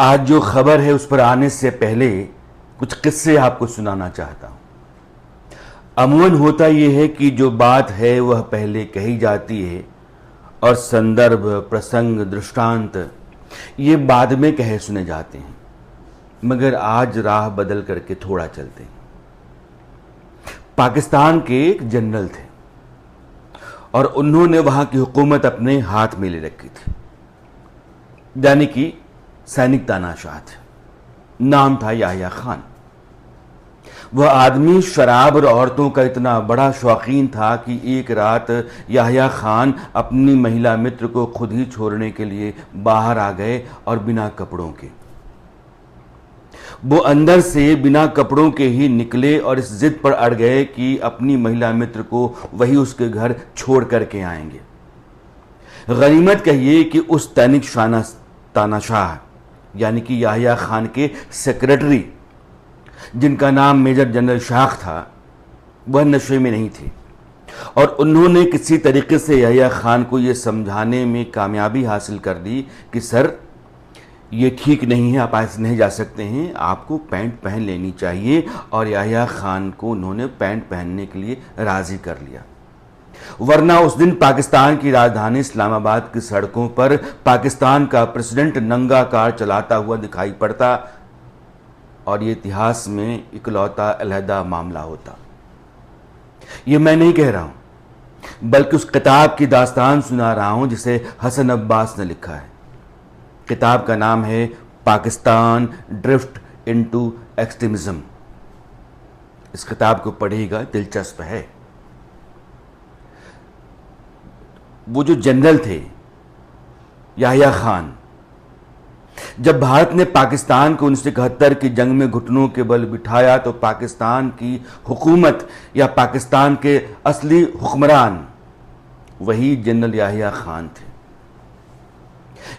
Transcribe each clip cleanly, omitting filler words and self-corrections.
आज जो खबर है उस पर आने से पहले कुछ किस्से आपको सुनाना चाहता हूं। अमूमन होता यह है कि जो बात है वह पहले कही जाती है और संदर्भ, प्रसंग, दृष्टांत ये बाद में कहे सुने जाते हैं, मगर आज राह बदल करके थोड़ा चलते हैं। पाकिस्तान के एक जनरल थे और उन्होंने वहां की हुकूमत अपने हाथ में ले रखी थी, यानी कि सैनिक तानाशाह थे। नाम था याह्या खान। वह आदमी शराब और औरतों का इतना बड़ा शौकीन था कि एक रात याह्या खान अपनी महिला मित्र को खुद ही छोड़ने के लिए बाहर आ गए और बिना कपड़ों के वो अंदर से बिना कपड़ों के ही निकले और इस जिद पर अड़ गए कि अपनी महिला मित्र को वही उसके घर छोड़ करके आएंगे। गनीमत कहिए कि उस तैनिक तानाशाह यानी कि याह्या खान के सेक्रेटरी, जिनका नाम मेजर जनरल शाख था, वह नशे में नहीं थे और उन्होंने किसी तरीके से याह्या खान को यह समझाने में कामयाबी हासिल कर ली कि सर ये ठीक नहीं है, आप ऐसे नहीं जा सकते हैं, आपको पैंट पहन लेनी चाहिए। और याह्या खान को उन्होंने पैंट पहनने के लिए राजी कर लिया, वरना उस दिन पाकिस्तान की राजधानी इस्लामाबाद की सड़कों पर पाकिस्तान का प्रेसिडेंट नंगा कार चलाता हुआ दिखाई पड़ता और ये इतिहास में इकलौता अलहदा मामला होता। ये मैं नहीं कह रहा हूं, बल्कि उस किताब की दास्तान सुना रहा हूं जिसे हसन अब्बास ने लिखा है। किताब का नाम है पाकिस्तान ड्रिफ्ट इनटू एक्सट्रीमिज्म। इस किताब को पढ़िएगा, दिलचस्प है। वो जो जनरल थे याह्या खान, जब भारत ने पाकिस्तान को 1971 की जंग में घुटनों के बल बिठाया तो पाकिस्तान की हुकूमत या पाकिस्तान के असली हुक्मरान वही जनरल याह्या खान थे।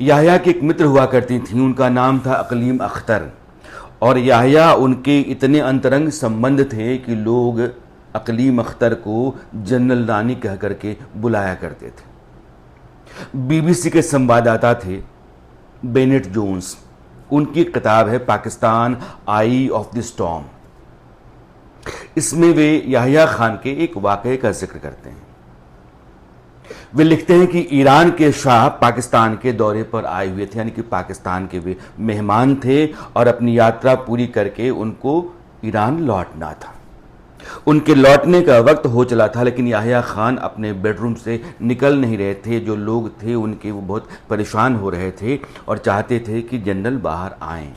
याह्या की एक मित्र हुआ करती थी, उनका नाम था अकलीम अख्तर, और याह्या उनके इतने अंतरंग संबंध थे कि लोग अकलीम अख्तर को जनरल रानी कह करके बुलाया करते थे। बीबीसी के संवाददाता थे बेनेट जोन्स, उनकी किताब है पाकिस्तान आई ऑफ द स्टॉर्म। इसमें वे याह्या खान के एक वाकये का जिक्र करते हैं। वे लिखते हैं कि ईरान के शाह पाकिस्तान के दौरे पर आए हुए थे, यानी कि पाकिस्तान के वे मेहमान थे और अपनी यात्रा पूरी करके उनको ईरान लौटना था। उनके लौटने का वक्त हो चला था, लेकिन याह्या खान अपने बेडरूम से निकल नहीं रहे थे। जो लोग थे उनके वो बहुत परेशान हो रहे थे और चाहते थे कि जनरल बाहर आएं।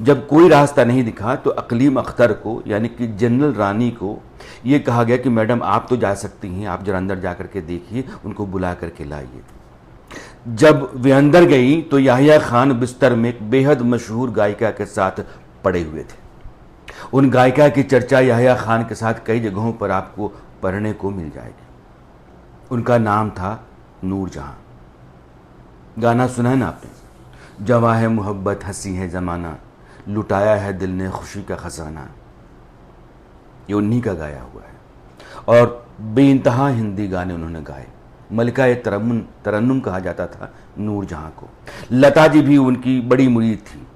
जब कोई रास्ता नहीं दिखा तो अकलीम अख्तर को यानी कि जनरल रानी को ये कहा गया कि मैडम आप तो जा सकती हैं, आप जरा अंदर जा करके देखिए, उनको बुला करके लाइए। जब वे अंदर गई तो याह्या खान बिस्तर में एक बेहद मशहूर गायिका के साथ पड़े हुए थे। उन गायिका की चर्चा याह्या खान के साथ कई जगहों पर आपको पढ़ने को मिल जाएगी। उनका नाम था नूर जहां। गाना सुना है ना आपने, जवां है मोहब्बत हंसी है ज़माना, लुटाया है दिल ने खुशी का खजाना। ये उन्हीं का गाया हुआ है और बेइंतहा हिंदी गाने उन्होंने गाए। मलिका तरन्नुम कहा जाता था नूर जहां को। लता जी भी उनकी बड़ी मुरीद थी,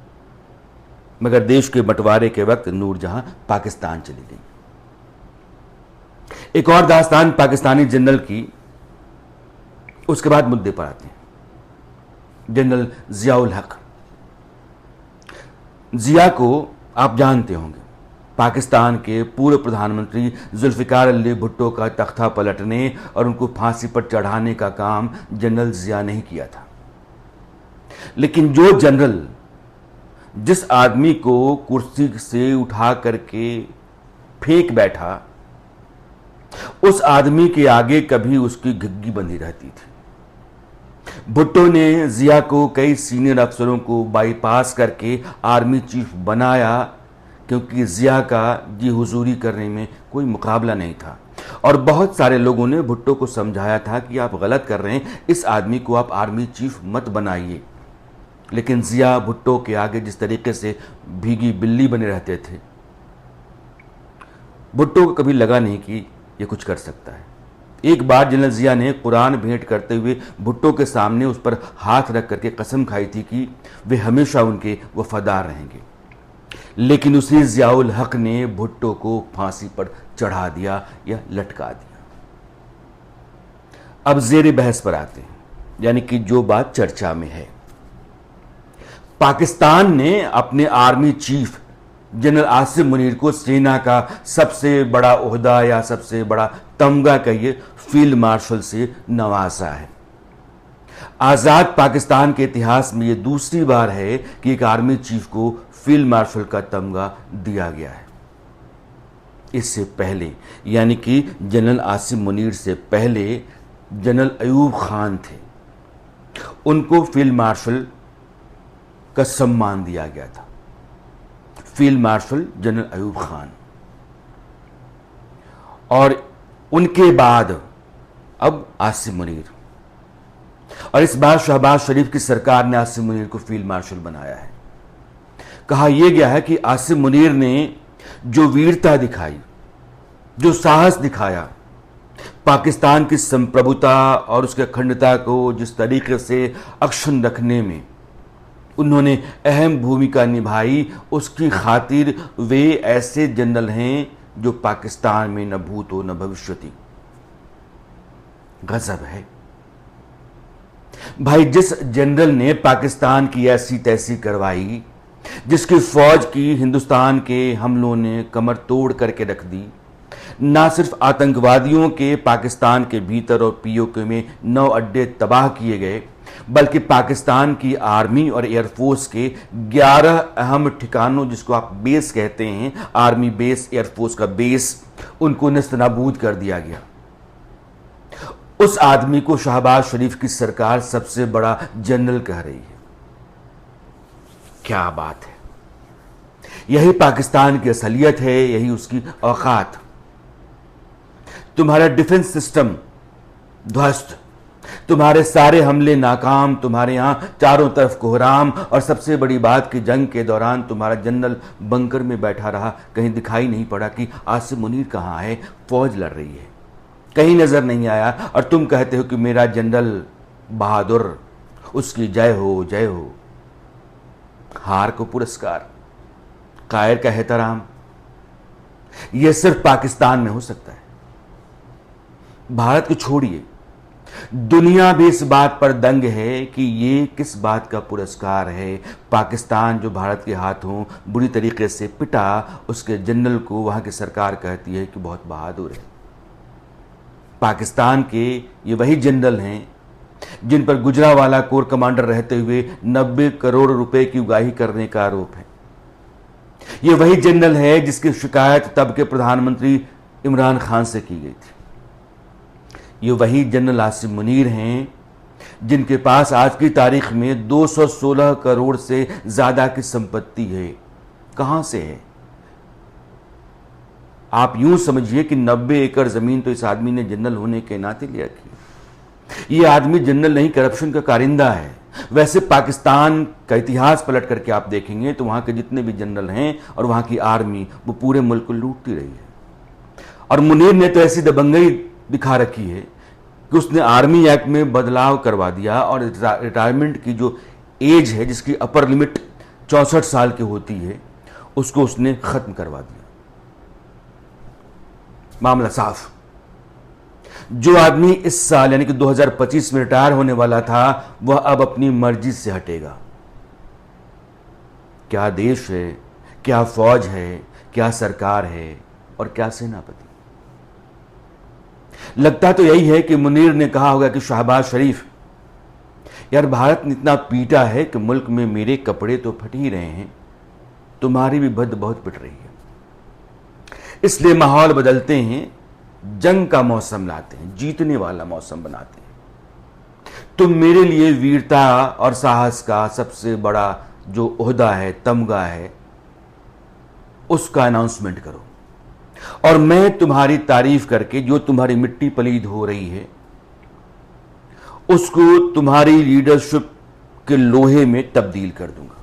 मगर देश के बंटवारे के वक्त नूर जहां पाकिस्तान चली गई। एक और दास्तान पाकिस्तानी जनरल की, उसके बाद मुद्दे पर आते हैं। जनरल जियाउल हक। जिया को आप जानते होंगे, पाकिस्तान के पूर्व प्रधानमंत्री जुल्फिकार अली भुट्टो का तख्ता पलटने और उनको फांसी पर चढ़ाने का काम जनरल जिया ने ही किया था। लेकिन जो जनरल जिस आदमी को कुर्सी से उठा करके फेंक बैठा, उस आदमी के आगे कभी उसकी घिग्गी बंधी रहती थी। भुट्टो ने जिया को कई सीनियर अफसरों को बाईपास करके आर्मी चीफ बनाया, क्योंकि जिया का जी हुजूरी करने में कोई मुकाबला नहीं था। और बहुत सारे लोगों ने भुट्टो को समझाया था कि आप गलत कर रहे हैं, इस आदमी को आप आर्मी चीफ मत बनाइए। लेकिन जिया भुट्टो के आगे जिस तरीके से भीगी बिल्ली बने रहते थे, भुट्टो को कभी लगा नहीं कि ये कुछ कर सकता है। एक बार जनरल जिया ने कुरान भेंट करते हुए भुट्टो के सामने उस पर हाथ रख करके कसम खाई थी कि वे हमेशा उनके वफादार रहेंगे, लेकिन उसी जियाउल हक ने भुट्टो को फांसी पर चढ़ा दिया या लटका दिया। अब जेर बहस पर आते हैं, यानी कि जो बात चर्चा में है। पाकिस्तान ने अपने army chief general Asim Munir को सेना का सबसे बड़ा ओहदा या सबसे बड़ा तमगा कहिए फील्ड मार्शल से नवाजा है। आजाद पाकिस्तान के इतिहास में यह दूसरी बार है कि एक आर्मी चीफ को फील्ड मार्शल का तमगा दिया गया है। इससे पहले यानी कि जनरल आसिम मुनीर से पहले जनरल अयूब खान थे, उनको फील्ड मार्शल का सम्मान दिया गया था। Field marshal general Ayub Khan, और उनके बाद अब आसिम मुनीर, और इस बार शहबाज शरीफ की सरकार ने आसिम मुनीर को फील्ड मार्शल बनाया है। कहा यह गया है कि आसिम मुनीर ने जो वीरता दिखाई, जो साहस दिखाया, पाकिस्तान की संप्रभुता और उसके अखंडता को जिस तरीके से अक्षुण्ण रखने में उन्होंने अहम भूमिका निभाई, उसकी खातिर वे ऐसे जनरल हैं जो पाकिस्तान में न भूत हो न भविष्यति। गजब है भाई। जिस जनरल ने पाकिस्तान की ऐसी तैसी करवाई, जिसकी फौज की हिंदुस्तान के हमलों ने कमर तोड़ करके रख दी, ना सिर्फ आतंकवादियों के पाकिस्तान के भीतर और पीओके में 9 अड्डे तबाह किए गए, बल्कि पाकिस्तान की आर्मी और एयरफोर्स के 11 अहम ठिकानों, जिसको आप बेस कहते हैं, आर्मी बेस, एयरफोर्स का बेस, उनको नेस्तनाबूद कर दिया गया। उस आदमी को शहबाज शरीफ की सरकार सबसे बड़ा जनरल कह रही है। क्या बात है। यही पाकिस्तान की असलियत है, यही उसकी औकात। तुम्हारा डिफेंस सिस्टम ध्वस्त, तुम्हारे सारे हमले नाकाम, तुम्हारे यहां चारों तरफ कोहराम, और सबसे बड़ी बात कि जंग के दौरान तुम्हारा जनरल बंकर में बैठा रहा, कहीं दिखाई नहीं पड़ा कि आसिम मुनीर कहां है, फौज लड़ रही है, कहीं नजर नहीं आया, और तुम कहते हो कि मेरा जनरल बहादुर, उसकी जय हो जय हो। हार को पुरस्कार, कायर का एहतराम, यह सिर्फ पाकिस्तान में हो सकता है। भारत को छोड़िए, दुनिया भी इस बात पर दंग है कि ये किस बात का पुरस्कार है। पाकिस्तान जो भारत के हाथों बुरी तरीके से पिटा, उसके जनरल को वहां की सरकार कहती है कि बहुत बहादुर है। पाकिस्तान के ये वही जनरल हैं जिन पर गुजरांवाला कोर कमांडर रहते हुए 90 करोड़ रुपए की उगाही करने का आरोप है। ये वही जनरल है जिसकी शिकायत तब के प्रधानमंत्री इमरान खान से की गई थी। ये वही जनरल आसिम मुनीर हैं जिनके पास आज की तारीख में 216 करोड़ से ज्यादा की संपत्ति है। कहां से है? आप यूं समझिए कि 90 एकड़ जमीन तो इस आदमी ने जनरल होने के नाते ले रखी। ये आदमी जनरल नहीं, करप्शन का कारिंदा है। वैसे पाकिस्तान का इतिहास पलट करके आप देखेंगे तो वहां के जितने भी जनरल हैं और वहां की आर्मी, वो पूरे मुल्क को लूटती रही है। और मुनीर ने तो ऐसी दबंगई दिखा रखी है कि उसने आर्मी एक्ट में बदलाव करवा दिया और रिटायरमेंट की जो एज है, जिसकी अपर लिमिट 64 साल की होती है, उसको उसने खत्म करवा दिया। मामला साफ। जो आदमी इस साल यानी कि 2025 में रिटायर होने वाला था, वह अब अपनी मर्जी से हटेगा। क्या देश है, क्या फौज है, क्या सरकार है और क्या सेनापति। लगता तो यही है कि मुनीर ने कहा होगा कि शहबाज शरीफ, यार भारत ने इतना पीटा है कि मुल्क में मेरे कपड़े तो फट ही रहे हैं, तुम्हारी भी भद्द बहुत पिट रही है। इसलिए माहौल बदलते हैं, जंग का मौसम लाते हैं, जीतने वाला मौसम बनाते हैं। तुम मेरे लिए वीरता और साहस का सबसे बड़ा जो ओहदा है, तमगा है, उसका अनाउंसमेंट करो, और मैं तुम्हारी तारीफ करके जो तुम्हारी मिट्टी पलीद हो रही है उसको तुम्हारी लीडरशिप के लोहे में तब्दील कर दूंगा।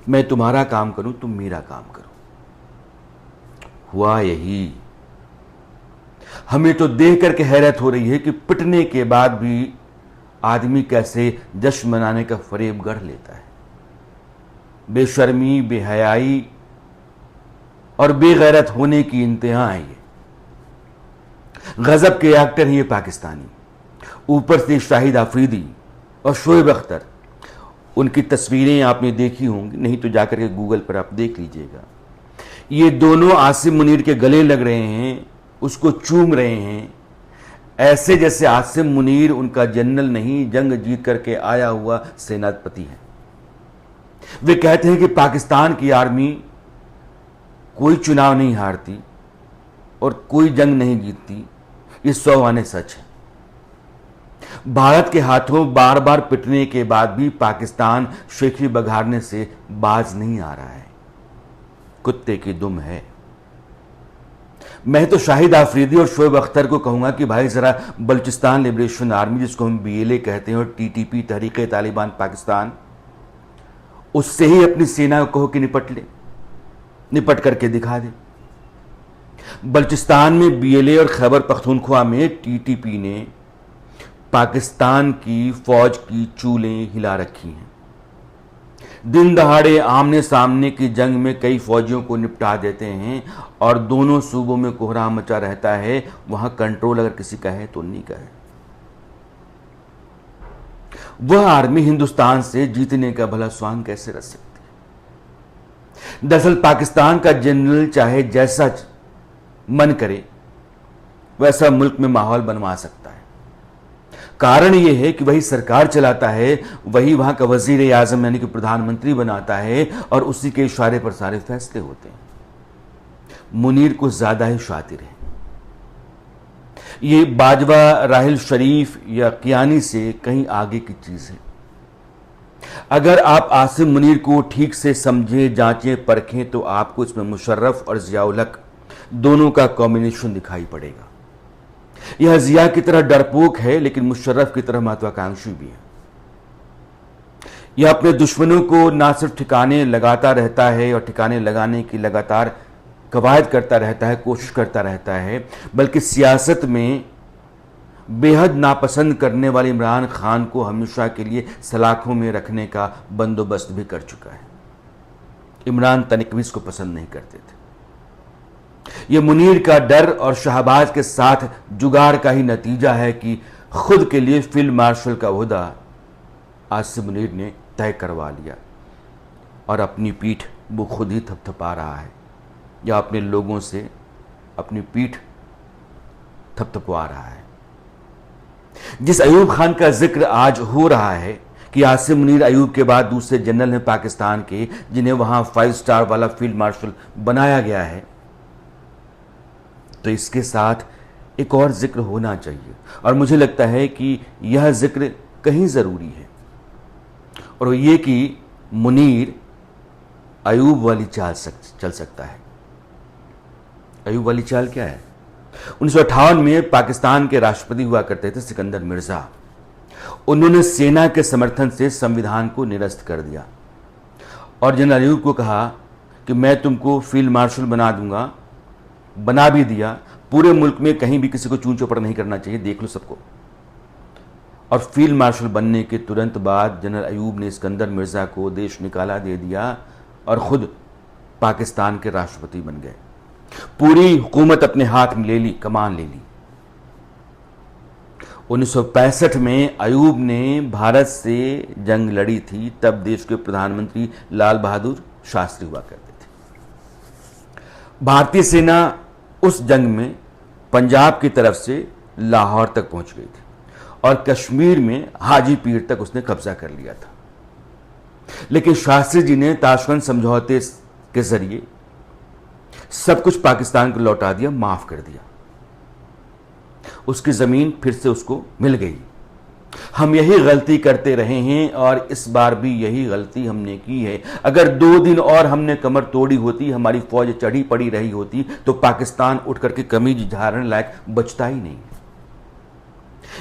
मैं तुम्हारा काम करूं, तुम मेरा काम करो। हुआ यही। हमें तो देख करके हैरत हो रही है कि पिटने के बाद भी आदमी कैसे जश्न मनाने का फरेब गढ़ लेता है। बेशर्मी, बेहयाई और बेगैरत होने की इंतहा है ये। गजब के एक्टर हैं ये पाकिस्तानी, ऊपर से शाहिद आफरीदी और शोएब अख्तर। उनकी तस्वीरें आपने देखी होंगी, नहीं तो जाकर के गूगल पर आप देख लीजिएगा। ये दोनों आसिम मुनीर के गले लग रहे हैं, उसको चूम रहे हैं, ऐसे जैसे आसिम मुनीर उनका जनरल नहीं, जंग जीत करके आया हुआ सेनापति है। वे कहते हैं कि पाकिस्तान की आर्मी कोई चुनाव नहीं हारती और कोई जंग नहीं जीतती। ये 100 आने सच है। भारत के हाथों बार बार पिटने के बाद भी पाकिस्तान शेखी बघारने से बाज नहीं आ रहा है, कुत्ते की दुम है। मैं तो शाहिद आफरीदी और शोएब अख्तर को कहूंगा कि भाई जरा बलूचिस्तान लिबरेशन आर्मी, जिसको हम BLA कहते हैं, और TTP तहरीक तालिबान पाकिस्तान, उससे ही अपनी सेना को कहो कि निपट ले, निपट करके दिखा दे। बलूचिस्तान में BLA और खैबर पख्तूनख्वा में TTP ने पाकिस्तान की फौज की चूलें हिला रखी हैं। दिन दहाड़े आमने सामने की जंग में कई फौजियों को निपटा देते हैं और दोनों सूबों में कोहराम मचा रहता है। वहां कंट्रोल अगर किसी का है तो नहीं का है। वह आर्मी हिंदुस्तान से जीतने का भला स्वांग कैसे रच सकती है? दरअसल पाकिस्तान का जनरल चाहे जैसा मन करे वैसा मुल्क में माहौल बनवा सकता है। कारण यह है कि वही सरकार चलाता है, वही वहां का वजीर आजम यानी कि प्रधानमंत्री बनाता है और उसी के इशारे पर सारे फैसले होते हैं। मुनीर कुछ ज्यादा ही शातिर है। ये बाजवा, राहिल शरीफ या कियानी से कहीं आगे की चीज है। अगर आप आसिम मुनीर को ठीक से समझें, जांचें, परखें तो आपको इसमें मुशर्रफ और जियाउल हक दोनों का कॉम्बिनेशन दिखाई पड़ेगा। यह जिया की तरह डरपोक है लेकिन मुशर्रफ की तरह महत्वाकांक्षी भी है। यह अपने दुश्मनों को ना सिर्फ ठिकाने लगाता रहता है और ठिकाने लगाने की लगातार कवायद करता रहता है, कोशिश करता रहता है, बल्कि सियासत में बेहद नापसंद करने वाले इमरान खान को हमेशा के लिए सलाखों में रखने का बंदोबस्त भी कर चुका है। इमरान तनिक भी इसको पसंद नहीं करते थे। यह मुनीर का डर और शहबाज के साथ जुगाड़ का ही नतीजा है कि खुद के लिए फील्ड मार्शल का ओहदा आसिम मुनीर ने तय करवा लिया और अपनी पीठ वो खुद ही थपथपा रहा है या अपने लोगों से अपनी पीठ थपथपवा रहा है। जिस अयूब खान का जिक्र आज हो रहा है कि आसिम मुनीर अयूब के बाद दूसरे जनरल हैं पाकिस्तान के जिन्हें वहां 5 स्टार वाला फील्ड मार्शल बनाया गया है, तो इसके साथ एक और जिक्र होना चाहिए और मुझे लगता है कि यह जिक्र कहीं जरूरी है और ये कि मुनीर अयूब वाली चाल चल सकता है। अयूब वाली चाल क्या है? 1958 में पाकिस्तान के राष्ट्रपति हुआ करते थे सिकंदर मिर्जा। उन्होंने सेना के समर्थन से संविधान को निरस्त कर दिया और जनरल अयूब को कहा कि मैं तुमको फील्ड मार्शल बना दूंगा। बना भी दिया। पूरे मुल्क में कहीं भी किसी को चूं चौपड़ नहीं करना चाहिए, देख लो सबको। और फील्ड मार्शल बनने के तुरंत बाद जनरल अयूब ने सिकंदर मिर्जा को देश निकाला दे दिया और खुद पाकिस्तान के राष्ट्रपति बन गए। पूरी हुकूमत अपने हाथ में ले ली, कमान ले ली। 1965 में अयूब ने भारत से जंग लड़ी थी, तब देश के प्रधानमंत्री लाल बहादुर शास्त्री हुआ करते थे। भारतीय सेना उस जंग में पंजाब की तरफ से लाहौर तक पहुंच गई थी और कश्मीर में हाजी पीर तक उसने कब्जा कर लिया था। लेकिन शास्त्री जी ने ताशकंद समझौते के जरिए सब कुछ पाकिस्तान को लौटा दिया, माफ कर दिया। उसकी जमीन फिर से उसको मिल गई। हम यही गलती करते रहे हैं और इस बार भी यही गलती हमने की है। अगर 2 दिन और हमने कमर तोड़ी होती, हमारी फौज चढ़ी पड़ी रही होती, तो पाकिस्तान उठ करके कमीज झाड़ने लायक बचता ही नहीं।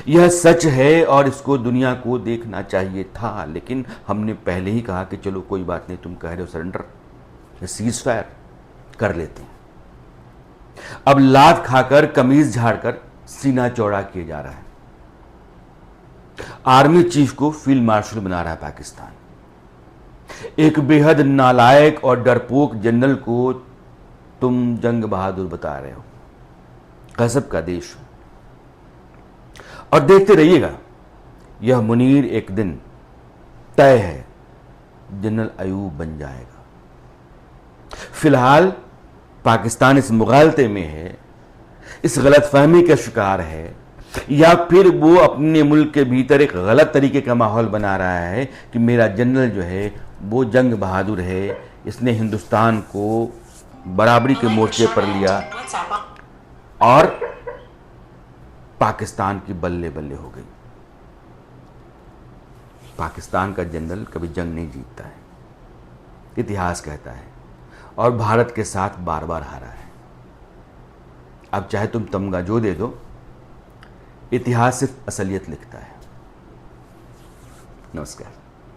यह सच है और इसको दुनिया को देखना चाहिए था, लेकिन हमने पहले ही कहा कि चलो कोई बात नहीं, तुम कह रहे हो सरेंडर, सीज फायर कर लेते हैं। अब लात खाकर कमीज झाड़कर सीना चौड़ा किया जा रहा है। आर्मी चीफ को फील्ड मार्शल बना रहा है पाकिस्तान। एक बेहद नालायक और डरपोक जनरल को तुम जंग बहादुर बता रहे हो। गजब का देश। और देखते रहिएगा, यह मुनीर एक दिन तय है जनरल अयूब बन जाएगा। फिलहाल पाकिस्तान इस मुगालते में है, इस गलतफहमी का शिकार है, या फिर वो अपने मुल्क के भीतर एक गलत तरीके का माहौल बना रहा है कि मेरा जनरल जो है वो जंग बहादुर है, इसने हिंदुस्तान को बराबरी के मोर्चे पर लिया और पाकिस्तान की बल्ले बल्ले हो गई। पाकिस्तान का जनरल कभी जंग नहीं जीतता है, इतिहास कहता है, और भारत के साथ बार बार हारा है। अब चाहे तुम तमगा जो दे दो, इतिहास सिर्फ असलियत लिखता है। नमस्कार।